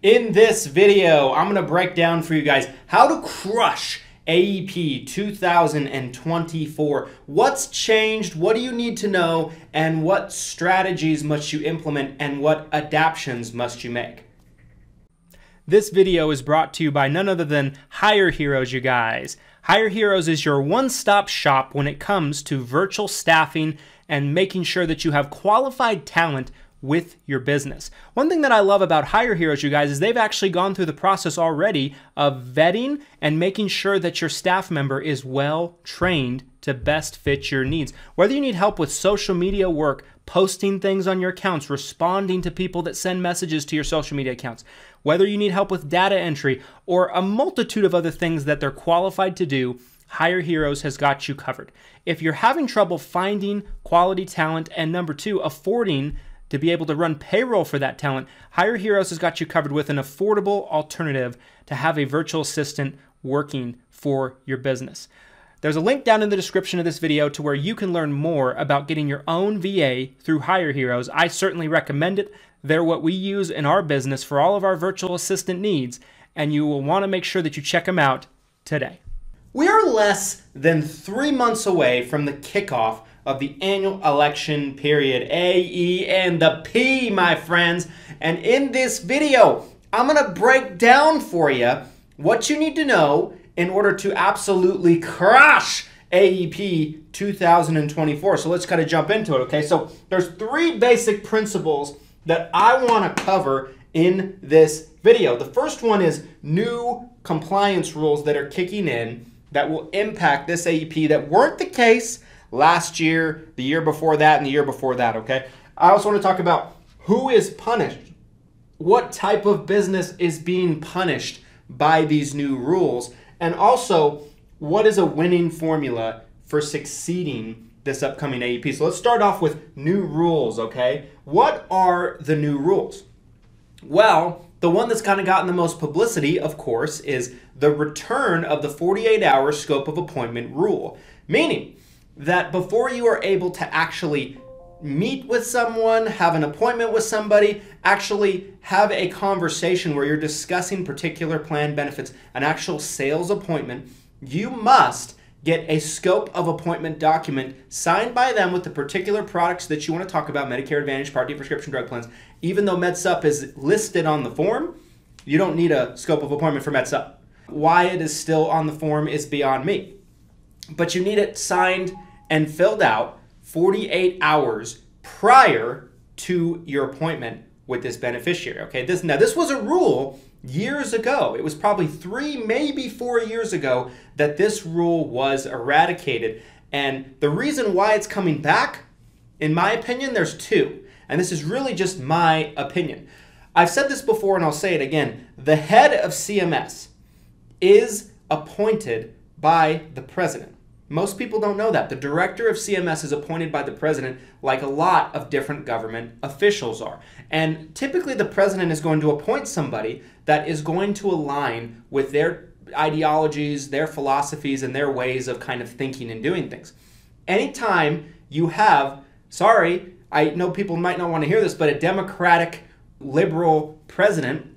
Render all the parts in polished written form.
In this video, I'm going to break down for you guys how to crush AEP 2024. What's changed? What do you need to know? And what strategies must you implement? And what adaptations must you make? This video is brought to you by none other than Hire Heroes, you guys. Hire Heroes is your one-stop shop when it comes to virtual staffing and making sure that you have qualified talent with your business. One thing that I love about Hire Heroes, you guys, is they've actually gone through the process already of vetting and making sure that your staff member is well trained to best fit your needs. Whether you need help with social media work, posting things on your accounts, responding to people that send messages to your social media accounts, whether you need help with data entry or a multitude of other things that they're qualified to do, Hire Heroes has got you covered. If you're having trouble finding quality talent and number two, affording to be able to run payroll for that talent, Hire Heroes has got you covered with an affordable alternative to have a virtual assistant working for your business. There's a link down in the description of this video to where you can learn more about getting your own VA through Hire Heroes. I certainly recommend it. They're what we use in our business for all of our virtual assistant needs, and you will want to make sure that you check them out today. We are less than 3 months away from the kickoff of the annual election period, A, E, and the P, my friends. And in this video, I'm going to break down for you what you need to know in order to absolutely crush AEP 2024. So let's kind of jump into it, okay? So there's 3 basic principles that I want to cover in this video. The first one is new compliance rules that are kicking in that will impact this AEP that weren't the case last year, the year before that, and the year before that, okay? I also want to talk about who is punished. What type of business is being punished by these new rules? And also, what is a winning formula for succeeding this upcoming AEP? So let's start off with new rules, okay? What are the new rules? Well, the one that's kind of gotten the most publicity, of course, is the return of the 48-hour scope of appointment rule, meaning that before you are able to actually meet with someone, have an appointment with somebody, actually have a conversation where you're discussing particular plan benefits, an actual sales appointment, you must get a scope of appointment document signed by them with the particular products that you want to talk about, Medicare Advantage, Part D prescription drug plans. Even though MedSup is listed on the form, you don't need a scope of appointment for MedSup. Why it is still on the form is beyond me. But you need it signed and filled out 48 hours prior to your appointment with this beneficiary. Okay, this was a rule years ago. It was probably 3, maybe 4 years ago that this rule was eradicated. And the reason why it's coming back, in my opinion, there's 2. And this is really just my opinion. I've said this before and I'll say it again. The head of CMS is appointed by the president. Most people don't know that. The director of CMS is appointed by the president like a lot of different government officials are. And typically the president is going to appoint somebody that is going to align with their ideologies, their philosophies, and their ways of kind of thinking and doing things. Anytime you have, sorry, I know people might not want to hear this, but a Democratic liberal president,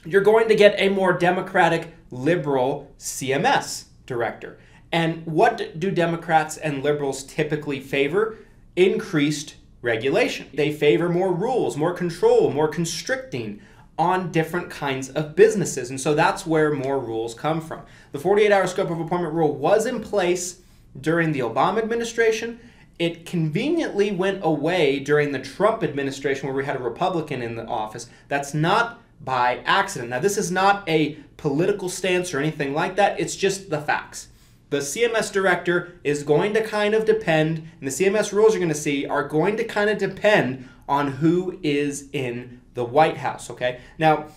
you're going to get a more Democratic liberal CMS director. And what do Democrats and liberals typically favor? Increased regulation. They favor more rules, more control, more constricting on different kinds of businesses. And so that's where more rules come from. The 48-hour scope of appointment rule was in place during the Obama administration. It conveniently went away during the Trump administration where we had a Republican in the office. That's not by accident. Now, this is not a political stance or anything like that. It's just the facts. The CMS director is going to kind of depend, and the CMS rules you're going to see are going to kind of depend on who is in the White House, okay? Now,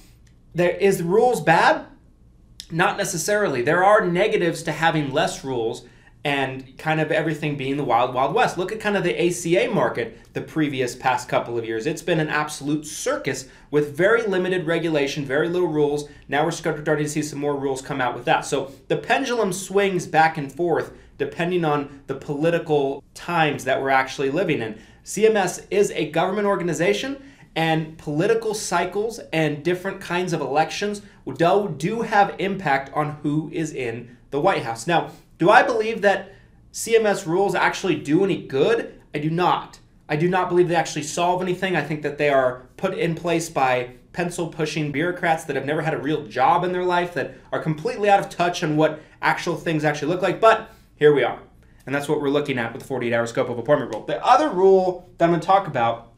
is the rules bad? Not necessarily. There are negatives to having less rules and kind of everything being the wild, wild west. Look at kind of the ACA market the previous past couple of years. It's been an absolute circus with very limited regulation, very little rules. Now we're starting to see some more rules come out with that. So the pendulum swings back and forth depending on the political times that we're actually living in. CMS is a government organization, and political cycles and different kinds of elections do have impact on who is in the White House. Now, do I believe that CMS rules actually do any good? I do not. I do not believe they actually solve anything. I think that they are put in place by pencil-pushing bureaucrats that have never had a real job in their life, that are completely out of touch on what actual things actually look like. But here we are. And that's what we're looking at with the 48-hour scope of appointment rule. The other rule that I'm going to talk about,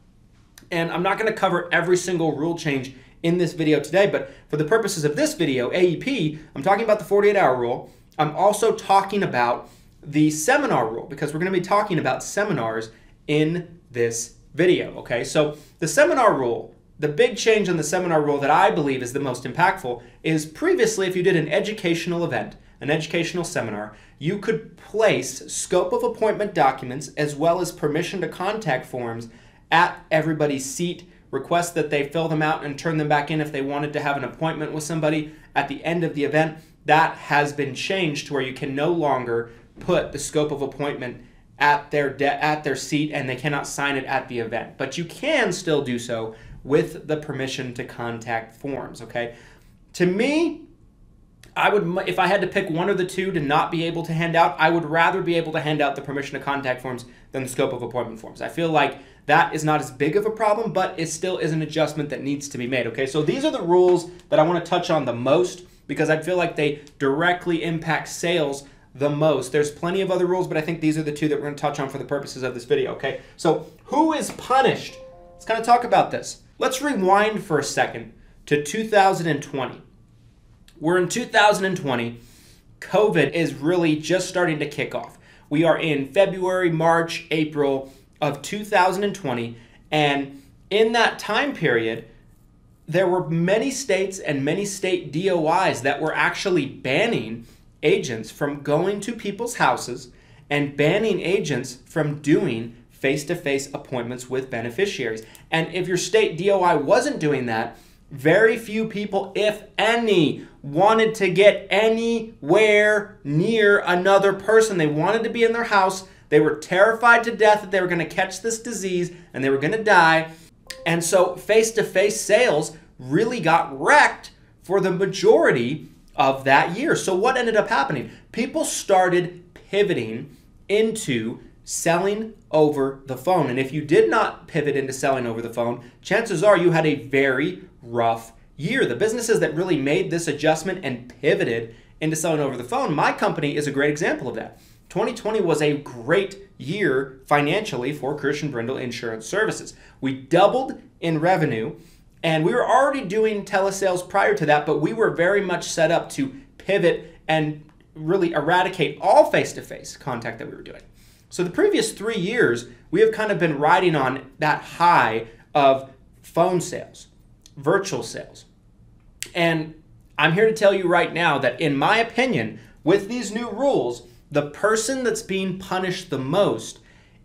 and I'm not going to cover every single rule change in this video today, but for the purposes of this video, AEP, I'm talking about the 48-hour rule. I'm also talking about the seminar rule, because we're going to be talking about seminars in this video, okay? So the seminar rule, the big change in the seminar rule that I believe is the most impactful is previously if you did an educational event, an educational seminar, you could place scope of appointment documents as well as permission to contact forms at everybody's seat, request that they fill them out and turn them back in if they wanted to have an appointment with somebody at the end of the event. That has been changed to where you can no longer put the scope of appointment at their seat and they cannot sign it at the event. But you can still do so with the permission to contact forms, okay? To me, if I had to pick one of the two to not be able to hand out, I would rather be able to hand out the permission to contact forms than the scope of appointment forms. I feel like that is not as big of a problem, but it still is an adjustment that needs to be made, okay? So these are the rules that I want to touch on the most because I feel like they directly impact sales the most. There's plenty of other rules, but I think these are the two that we're going to touch on for the purposes of this video, okay? So who is punished? Let's kind of talk about this. Let's rewind for a second to 2020. We're in 2020. COVID is really just starting to kick off. We are in February, March, April of 2020, and in that time period, there were many states and many state DOIs that were actually banning agents from going to people's houses and banning agents from doing face-to-face appointments with beneficiaries. And if your state DOI wasn't doing that, very few people, if any, wanted to get anywhere near another person. They wanted to be in their house. They were terrified to death that they were going to catch this disease and they were going to die. And so face-to-face sales really got wrecked for the majority of that year. So what ended up happening? People started pivoting into selling over the phone. And if you did not pivot into selling over the phone, chances are you had a very rough year. The businesses that really made this adjustment and pivoted into selling over the phone, my company is a great example of that. 2020 was a great year financially for Christian Brindle Insurance Services. We doubled in revenue, and we were already doing telesales prior to that, but we were very much set up to pivot and really eradicate all face-to-face contact that we were doing. So the previous 3 years, we have kind of been riding on that high of phone sales, virtual sales. And I'm here to tell you right now that in my opinion, with these new rules, the person that's being punished the most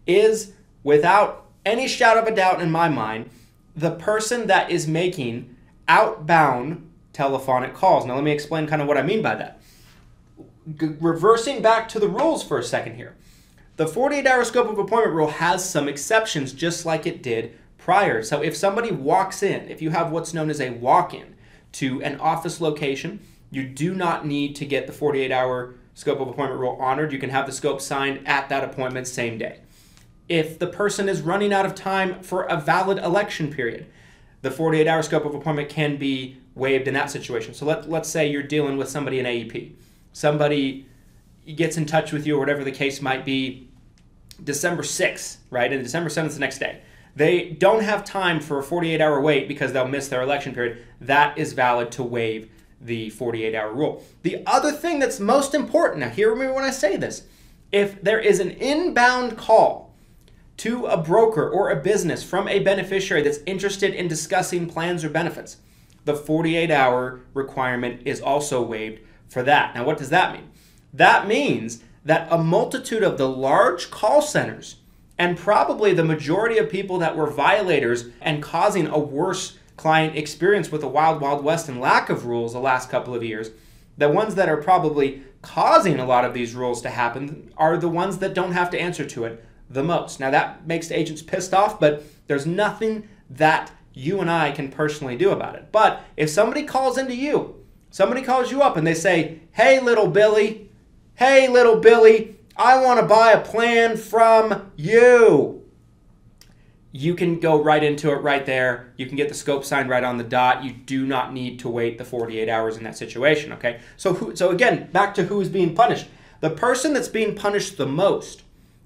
is, without any shadow of a doubt in my mind, the person that is making outbound telephonic calls. Now let me explain kind of what I mean by that. Reversing back to the rules for a second here. The 48-hour scope of appointment rule has some exceptions just like it did prior. So if somebody walks in, if you have what's known as a walk-in to an office location, you do not need to get the 48-hour scope of appointment rule honored. You can have the scope signed at that appointment same day. If the person is running out of time for a valid election period, the 48-hour scope of appointment can be waived in that situation. So let's say you're dealing with somebody in AEP. Somebody gets in touch with you or whatever the case might be December 6th, right? And December 7th is the next day. They don't have time for a 48-hour wait because they'll miss their election period. That is valid to waive the 48-hour rule. The other thing that's most important, now hear me when I say this, if there is an inbound call to a broker or a business from a beneficiary that's interested in discussing plans or benefits, the 48-hour requirement is also waived for that. Now what does that mean? That means that a multitude of the large call centers and probably the majority of people that were violators and causing a worse client experience with the wild, wild west and lack of rules the last couple of years, the ones that are probably causing a lot of these rules to happen are the ones that don't have to answer to it the most. Now that makes agents pissed off, but there's nothing that you and I can personally do about it. But if somebody calls into you, somebody calls you up and they say, hey, little Billy, I want to buy a plan from you. You can go right into it right there. You can get the scope signed right on the dot. You do not need to wait the 48 hours in that situation, okay? So again, back to who is being punished. The person that's being punished the most.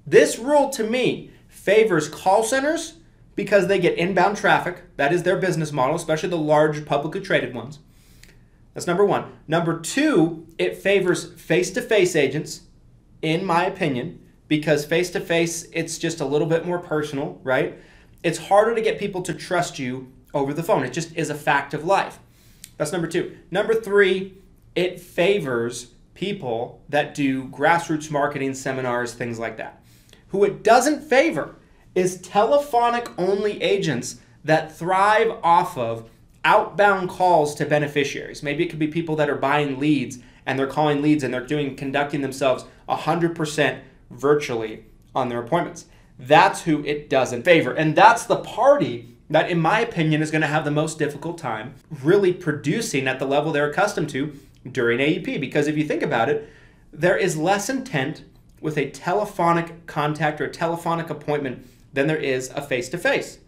This rule to me favors call centers because they get inbound traffic. That is their business model, especially the large publicly traded ones. That's number one. Number two, it favors face-to-face agents, in my opinion, because face-to-face, it's just a little bit more personal, right? It's harder to get people to trust you over the phone. It just is a fact of life. That's number two. Number three, it favors people that do grassroots marketing, seminars, things like that. Who it doesn't favor is telephonic-only agents that thrive off of outbound calls to beneficiaries. Maybe it could be people that are buying leads and they're calling leads and they're conducting themselves 100% virtually on their appointments. That's who it doesn't favor. And that's the party that, in my opinion, is going to have the most difficult time really producing at the level they're accustomed to during AEP. Because if you think about it, there is less intent with a telephonic contact or a telephonic appointment than there is a face-to-face.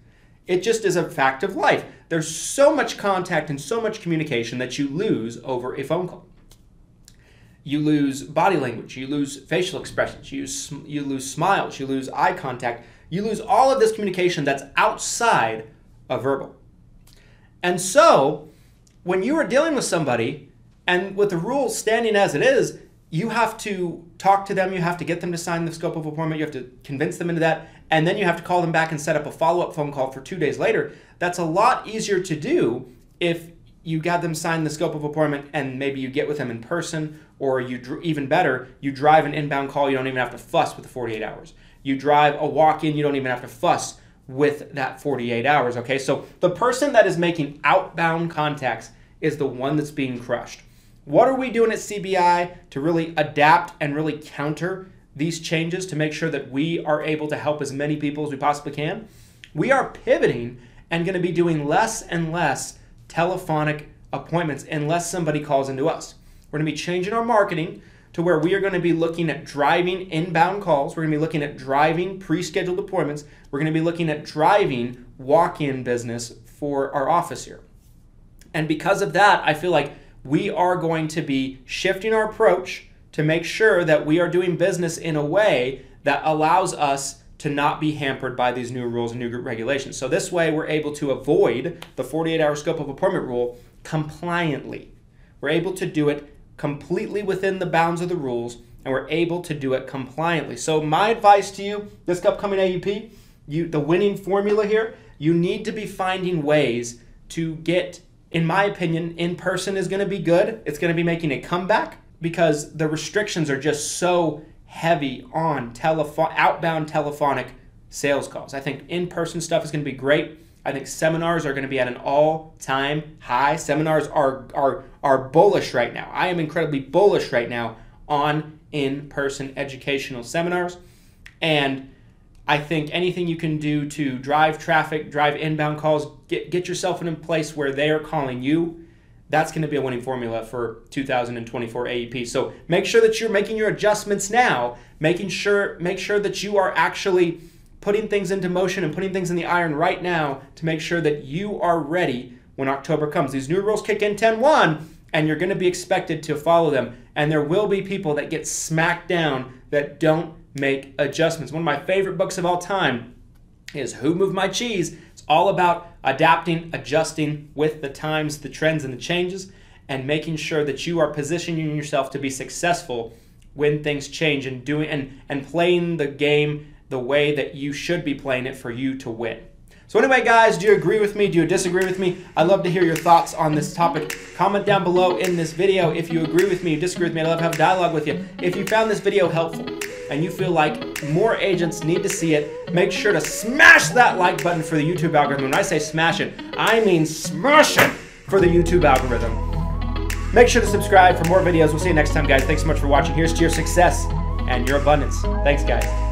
It just is a fact of life. There's so much contact and so much communication that you lose over a phone call. You lose body language, you lose facial expressions, you lose smiles, you lose eye contact, you lose all of this communication that's outside of verbal. And so, when you are dealing with somebody, and with the rules standing as it is, you have to talk to them, you have to get them to sign the scope of appointment, you have to convince them into that, and then you have to call them back and set up a follow-up phone call for 2 days later. That's a lot easier to do if you got them sign the scope of appointment and maybe you get with them in person, or even better, you drive an inbound call, you don't even have to fuss with the 48 hours. You drive a walk-in, you don't even have to fuss with that 48 hours, okay? So the person that is making outbound contacts is the one that's being crushed. What are we doing at CBI to really adapt and really counter these changes to make sure that we are able to help as many people as we possibly can? We are pivoting and going to be doing less and less telephonic appointments unless somebody calls into us. We're going to be changing our marketing to where we are going to be looking at driving inbound calls. We're going to be looking at driving pre-scheduled appointments. We're going to be looking at driving walk-in business for our office here. And because of that, I feel like we are going to be shifting our approach to make sure that we are doing business in a way that allows us to not be hampered by these new rules and new regulations. So this way we're able to avoid the 48-hour scope of appointment rule compliantly. We're able to do it completely within the bounds of the rules, and we're able to do it compliantly. So my advice to you, this upcoming AEP, the winning formula here, you need to be finding ways to get, in my opinion, in person is going to be good. It's going to be making a comeback because the restrictions are just so heavy on outbound telephonic sales calls. I think in-person stuff is going to be great. I think seminars are going to be at an all-time high. Seminars are bullish right now. I am incredibly bullish right now on in-person educational seminars. And I think anything you can do to drive traffic, drive inbound calls, get yourself in a place where they are calling you, that's going to be a winning formula for 2024 AEP. So make sure that you're making your adjustments now, make sure that you are actually putting things into motion and putting things in the iron right now to make sure that you are ready when October comes. These new rules kick in 10/1, and you're going to be expected to follow them. And there will be people that get smacked down that don't make adjustments. One of my favorite books of all time is Who Moved My Cheese? It's all about adapting, adjusting with the times, the trends, and the changes, and making sure that you are positioning yourself to be successful when things change and playing the game the way that you should be playing it for you to win. So anyway, guys, do you agree with me? Do you disagree with me? I'd love to hear your thoughts on this topic. Comment down below in this video if you agree with me, you disagree with me. I'd love to have a dialogue with you. If you found this video helpful and you feel like more agents need to see it, make sure to smash that like button for the YouTube algorithm. When I say smash it, I mean smash it for the YouTube algorithm. Make sure to subscribe for more videos. We'll see you next time, guys. Thanks so much for watching. Here's to your success and your abundance. Thanks, guys.